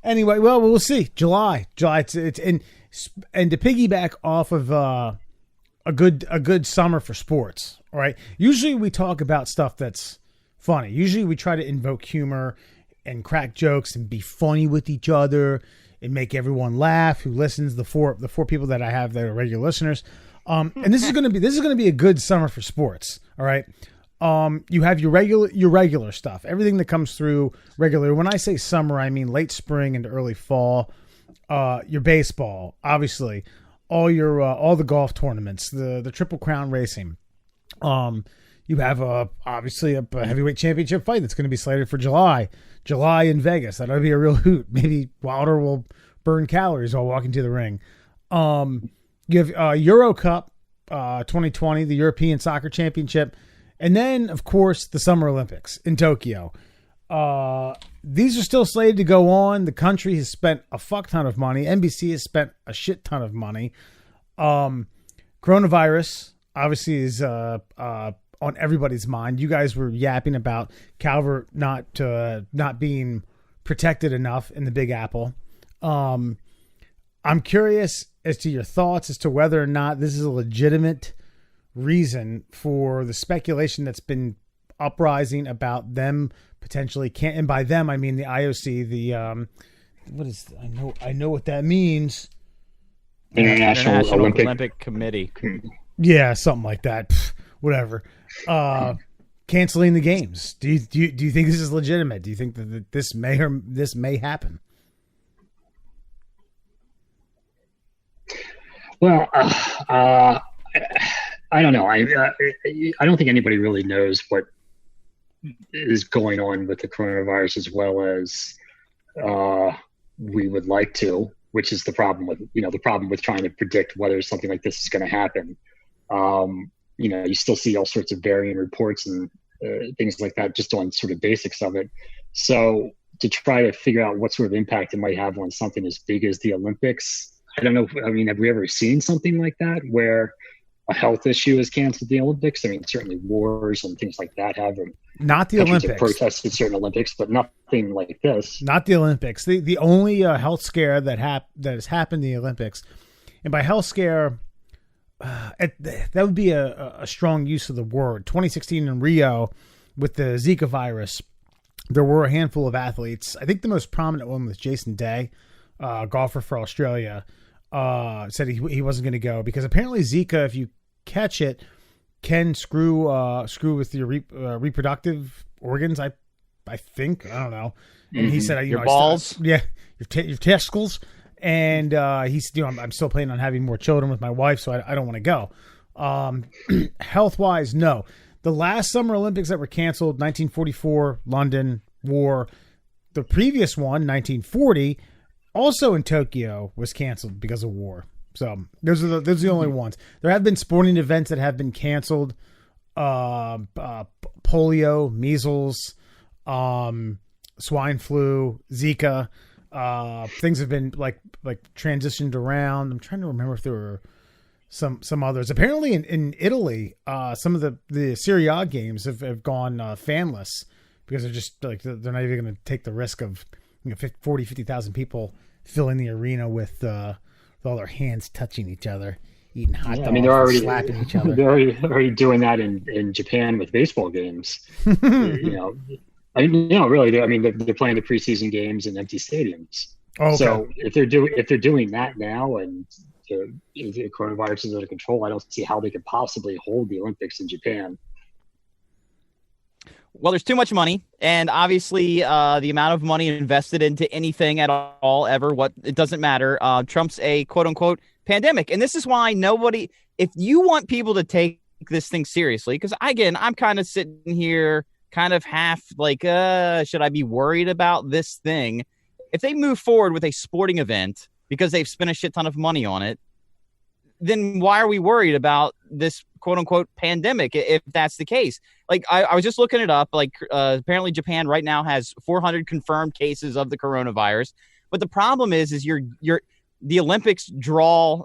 Anyway, well, we'll see. July. It's and to piggyback off of a good summer for sports. All right. Usually we talk about stuff that's funny. Usually we try to invoke humor and crack jokes and be funny with each other and make everyone laugh who listens. The four people that I have that are regular listeners. And this is gonna be a good summer for sports. All right. You have your regular stuff, everything that comes through regular. When I say summer, I mean late spring and early fall. Your baseball, obviously, all the golf tournaments, the Triple Crown racing. You have obviously a heavyweight championship fight that's going to be slated for July in Vegas. That'll be a real hoot. Maybe Wilder will burn calories while walking to the ring. You have Euro Cup 2020, the European Soccer Championship. And then, of course, the Summer Olympics in Tokyo. These are still slated to go on. The country has spent a fuck ton of money. NBC has spent a shit ton of money. Coronavirus, obviously, is on everybody's mind. You guys were yapping about Calvert not being protected enough in the Big Apple. I'm curious as to your thoughts as to whether or not this is a legitimate reason for the speculation that's been uprising about them potentially can't, and by them I mean the IOC, the I know what that means. International Olympic Committee. Yeah, something like that. Pfft, whatever. Canceling the games. Do you think this is legitimate? Do you think that this may happen? Well, I don't know. I don't think anybody really knows what is going on with the coronavirus as well as we would like to, which is the problem with trying to predict whether something like this is going to happen. You still see all sorts of varying reports and things like that just on sort of basics of it. So to try to figure out what sort of impact it might have on something as big as the Olympics, I don't know. Have we ever seen something like that where a health issue has canceled the Olympics? I mean, certainly wars and things like that have. Not the Olympics. Protested certain Olympics, but nothing like this. Not the Olympics. The only health scare that has happened in the Olympics, and by health scare, that would be a strong use of the word. 2016 in Rio with the Zika virus, there were a handful of athletes. I think the most prominent one was Jason Day, golfer for Australia. Said he wasn't going to go because apparently Zika, if you catch it, can screw with your reproductive organs. I think, I don't know. And he said, your balls, your testicles, and he's I'm still planning on having more children with my wife, so I don't want to go. Health wise, no. The last Summer Olympics that were canceled, 1944, London, war. The previous one, 1940. Also in Tokyo, was canceled because of war. So those are the only ones. There have been sporting events that have been canceled. Polio, measles, swine flu, Zika. Things have been like transitioned around. I'm trying to remember if there were some others. Apparently in Italy, some of the Serie A games have gone fanless because they're just like they're not even going to take the risk of 50,000 people filling the arena with all their hands touching each other, eating hot dogs, they're already slapping each other. They're already doing that in Japan with baseball games. Really. They're playing the preseason games in empty stadiums. Oh, okay. So if they're doing that now and the coronavirus is under control, I don't see how they could possibly hold the Olympics in Japan. Well, there's too much money, and obviously the amount of money invested into anything at all ever, it doesn't matter. Trump's a quote-unquote pandemic, and this is why if you want people to take this thing seriously, because again, I'm kind of sitting here kind of half like, should I be worried about this thing? If they move forward with a sporting event because they've spent a shit ton of money on it, then why are we worried about this quote-unquote pandemic if that's the case? Like, I was just looking it up. Like, apparently Japan right now has 400 confirmed cases of the coronavirus. But the problem is the Olympics draw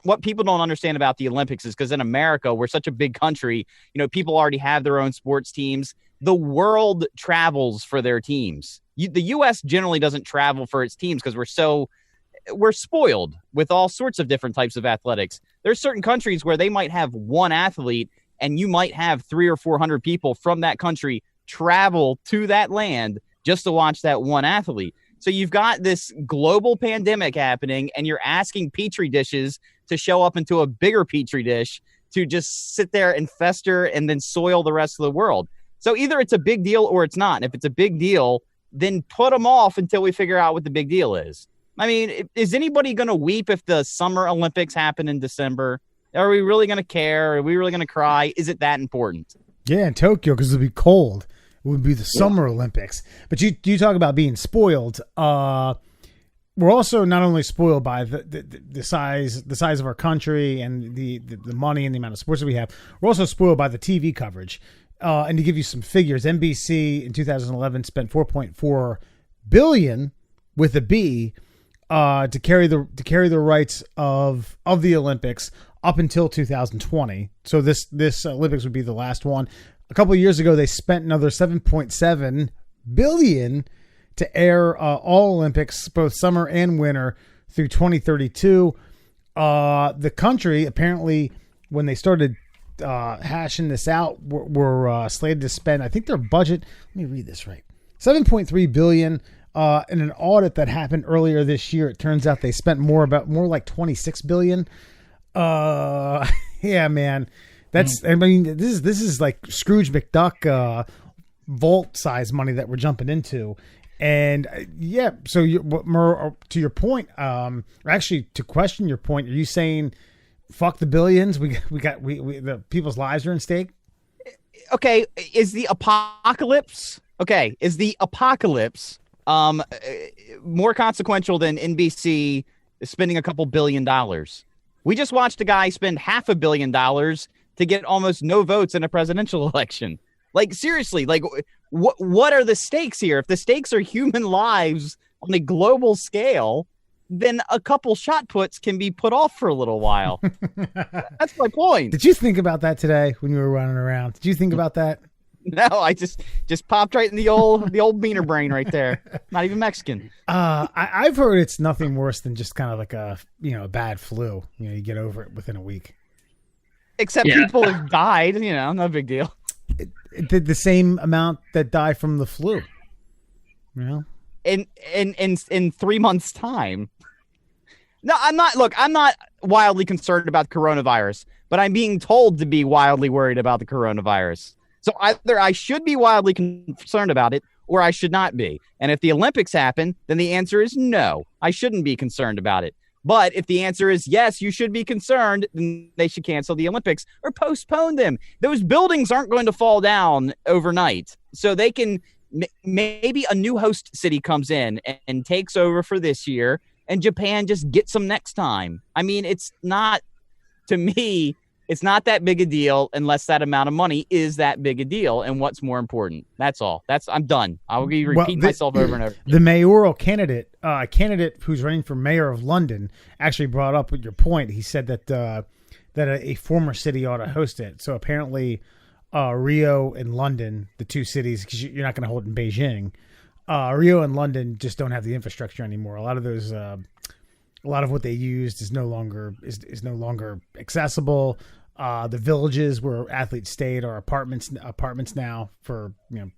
what people don't understand about the Olympics is because in America, we're such a big country, people already have their own sports teams. the world travels for their teams. The U.S. generally doesn't travel for its teams because we're spoiled with all sorts of different types of athletics. There's certain countries where they might have one athlete and you might have 300 or 400 people from that country travel to that land just to watch that one athlete. So you've got this global pandemic happening and you're asking Petri dishes to show up into a bigger Petri dish to just sit there and fester and then soil the rest of the world. So either it's a big deal or it's not. And if it's a big deal, then put them off until we figure out what the big deal is. I mean, is anybody going to weep if the Summer Olympics happen in December? Are we really going to care? Are we really going to cry? Is it that important? Yeah, in Tokyo, because it'll be cold. It would be the Summer Olympics. But you talk about being spoiled. We're also not only spoiled by the size of our country and the money and the amount of sports that we have. We're also spoiled by the TV coverage. And to give you some figures, NBC in 2011 spent $4.4 billion with a B to carry the rights of the Olympics up until 2020. So this Olympics would be the last one. A couple of years ago, they spent another $7.7 billion to air all Olympics, both summer and winter, through 2032. The country, apparently, when they started hashing this out, were slated to spend, I think their budget, let me read this right, $7.3 billion. In an audit that happened earlier this year, it turns out they spent more like $26 billion. Yeah, man. I mean, this is like Scrooge McDuck vault size money that we're jumping into. And yeah, so to your point, or actually to question your point, are you saying fuck the billions? We the people's lives are in stake? Okay, is the apocalypse more consequential than NBC spending a couple $1 billion? We just watched a guy spend $500 million to get almost no votes in a presidential election. Like, seriously, like what are the stakes here? If the stakes are human lives on a global scale, then a couple shot puts can be put off for a little while. That's my point. Did you think about that today when you were running around? Did you think about that? No, I just popped right in the old beaner brain right there. Not even Mexican. I've heard it's nothing worse than just kind of like a bad flu. You get over it within a week. Except people have died. No big deal. It did the same amount that died from the flu. In 3 months' time. No, I'm not. Look, I'm not wildly concerned about coronavirus, but I'm being told to be wildly worried about the coronavirus. So either I should be wildly concerned about it or I should not be. And if the Olympics happen, then the answer is no, I shouldn't be concerned about it. But if the answer is yes, you should be concerned, then they should cancel the Olympics or postpone them. Those buildings aren't going to fall down overnight. So they can maybe a new host city comes in and takes over for this year and Japan just gets them next time. I mean, it's not, to me, it's not that big a deal unless that amount of money is that big a deal. And what's more important? That's all. I'm done. I will be repeating myself over and over. The mayoral candidate who's running for mayor of London actually brought up with your point. He said that a former city ought to host it. So apparently Rio and London, the two cities, because you're not going to hold it in Beijing, Rio and London just don't have the infrastructure anymore. A lot of what they used is no longer accessible. The villages where athletes stayed are apartments now for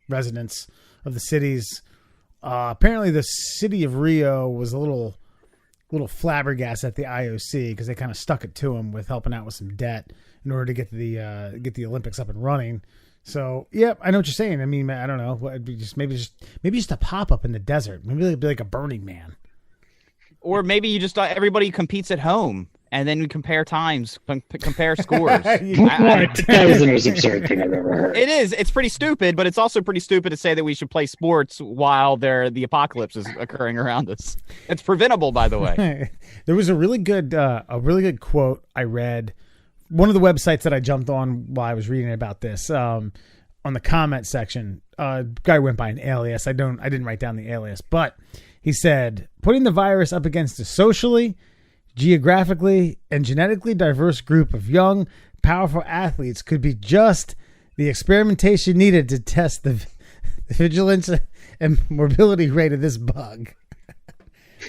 residents of the cities. Apparently, the city of Rio was a little flabbergasted at the IOC because they kind of stuck it to them with helping out with some debt in order to get the Olympics up and running. So yeah, I know what you're saying. I mean, I don't know. It'd be maybe just a pop up in the desert. Maybe it'd be like a Burning Man. Or maybe you just everybody competes at home and then we compare times, compare scores. That was the most absurd thing I've ever heard. It is. It's pretty stupid, but it's also pretty stupid to say that we should play sports while the apocalypse is occurring around us. It's preventable, by the way. There was a really good quote I read. One of the websites that I jumped on while I was reading about this, on the comment section, guy went by an alias. I didn't write down the alias, but he said, putting the virus up against a socially, geographically, and genetically diverse group of young, powerful athletes could be just the experimentation needed to test the vigilance and mobility rate of this bug.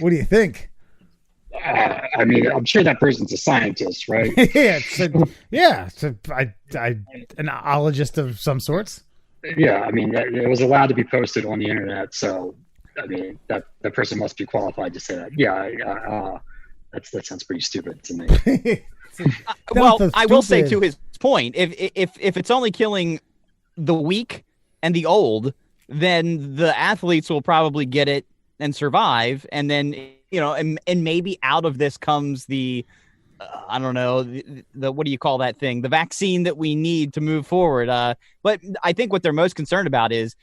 What do you think? I mean, I'm sure that person's a scientist, right? It's an ologist of some sorts. Yeah, I mean, it was allowed to be posted on the internet, so I mean, that person must be qualified to say that. Yeah, that sounds pretty stupid to me. Well, I will say to his point, if it's only killing the weak and the old, then the athletes will probably get it and survive, and then and maybe out of this comes the I don't know, the what do you call that thing? The vaccine that we need to move forward. But I think what they're most concerned about is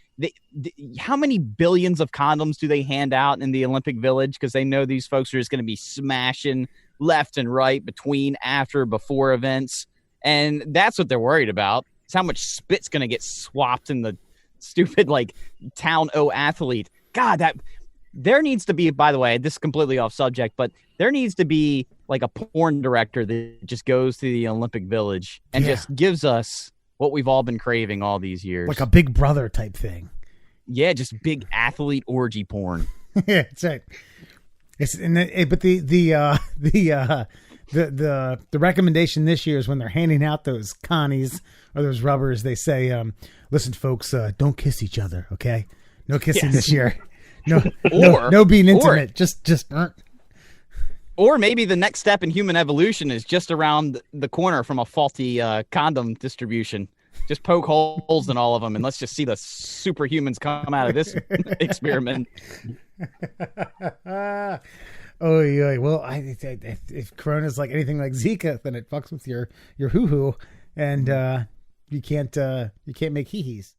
how many billions of condoms do they hand out in the Olympic Village? Because they know these folks are just going to be smashing left and right between, after, before events. And that's what they're worried about. Is how much spit's going to get swapped in the stupid, town athlete. God, there needs to be, by the way, this is completely off subject, but there needs to be a porn director that just goes to the Olympic Village and just gives us what we've all been craving all these years. Like a Big Brother type thing. Yeah, just big athlete orgy porn. Yeah, that's right. But the recommendation this year is when they're handing out those connies or those rubbers, they say, listen, folks, don't kiss each other, okay? No kissing this year. No being intimate. Just. Or maybe the next step in human evolution is just around the corner from a faulty condom distribution. Just poke holes in all of them, and let's just see the superhumans come out of this experiment. Well, if Corona's like anything like Zika, then it fucks with your hoo-hoo, and you can't make hee-hees.